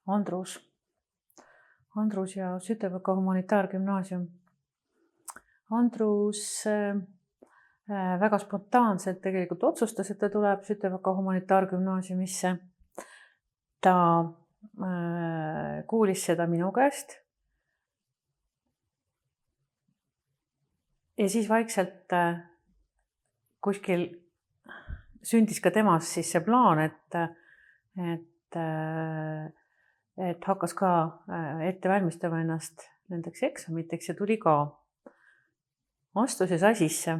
Andrus. Andrus ja Sütevõka humanitaargümnaasium. Andrus väga spontaanselt tegelikult otsustas, et ta tuleb Sütevõka humanitaargümnaasiumisse. Ta kuulis seda minu käest. Ja siis vaikselt kuskil sündis ka temas siis see plaan, et hakkas ka ette valmistama ennast nendeks eksamiteks ja tuli ka. Astus ja sai sisse.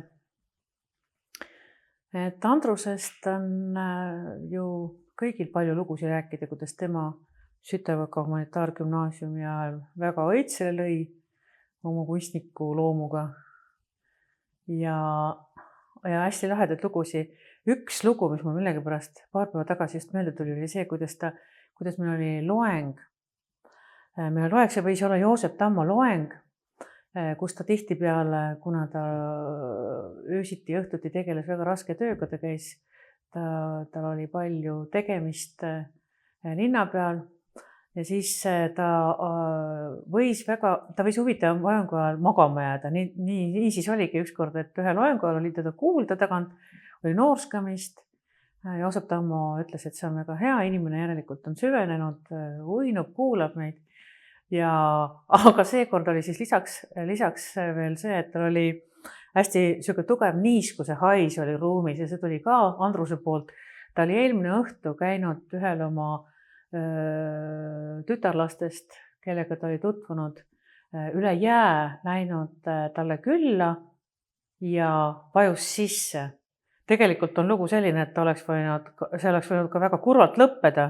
Et Andrusest on ju kõigil palju lugusid rääkida, kuidas tema Sütevõka humanitaargümnaasiumi ajal väga õitsele lõi oma kunstniku loomuga. Ja hästi lahedaid lugusid. Üks lugu, mis mul millegipärast paar päeva tagasi just meelde tuli, oli see, kuidas meil oli loeng. Meil loeks võis olla Joosep Tammo loeng, kus ta tihtipeale, kuna ta öösiti ja õhtuti tegeles väga raske tööga, tal oli palju tegemist linna peal. Ja siis ta võis huvitav loengu ajal magama jääda. Nii siis oligi ükskord, et ühe loengu ajal oli teda kuulda tagant, oli noorskamist. Joosep Tammo ütles, et see on väga hea inimene, järelikult on süvenenud, uinub, kuulab meid. Aga seekord oli siis lisaks veel see, et tal oli hästi tugev niiskuse hais oli ruumis ja see tuli ka Andruse poolt. Ta oli eelmine õhtu käinud ühel oma tütarlastest, kellega ta oli tutvunud, üle jää läinud talle külla ja vajus sisse. Tegelikult on lugu selline, et see oleks võinud ka väga kurvalt lõppeda,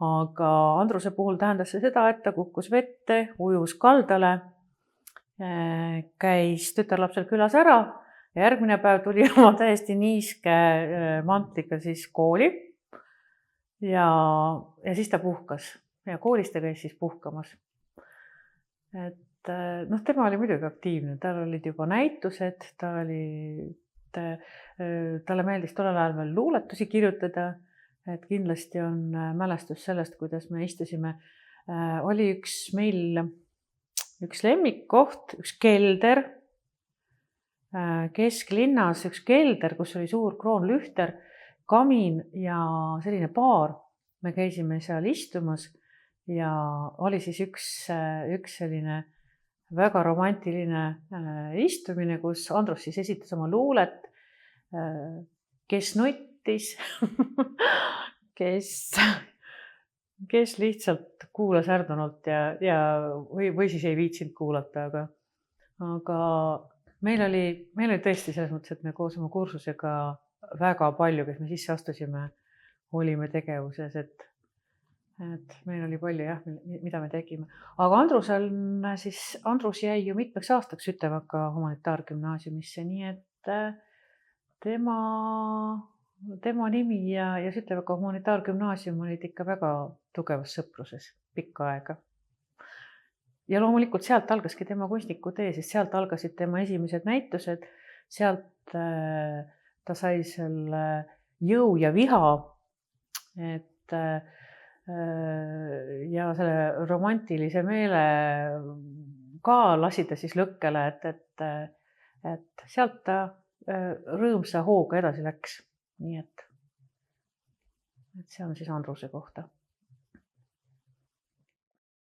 aga Andruse puhul tähendas see seda, et ta kukkus vette, ujus kaldale, käis tütarlapsel külas ära ja järgmine päev tuli oma täiesti niiske mantliga siis kooli. Ja siis ta puhkas ja koolis ta käis siis puhkamas. Tema oli muidugi aktiivne, tal olid juba näitused, talle meeldis tollel ajal veel luuletusi kirjutada, et kindlasti on mälestus sellest, kuidas me istusime. Oli meil üks lemmikkoht, üks kelder, kesklinnas üks kelder, kus oli suur kroonlühter, kamin ja selline baar. Me käisime seal istumas ja oli siis üks selline väga romantiline istumine, kus Andrus siis esitas oma luulet, kes nuttis, kes lihtsalt kuulas ärdunult või siis ei viitsinud kuulata, aga meil oli tõesti selles mõttes, et me koos oma kursusega väga palju, kes me sisse astusime, olime tegevuses, et meil oli palju mida me tegime. Aga Andrus jäi ju mitmeks aastaks Sütevõka humanitaargümnaasiumisse, nii et tema nimi ja Sütevõka humanitaargümnaasium olid ikka väga tugevas sõpruses pikka aega. Ja loomulikult sealt algaski tema kunstniku tee, sest sealt algasid tema esimesed näitused, sealt ta sai selle jõu ja viha, ja selle romantilise meele ka lasi ta siis lõkkele, et sealt ta rõõmsa hooga edasi läks. Nii et see on siis Andruse kohta.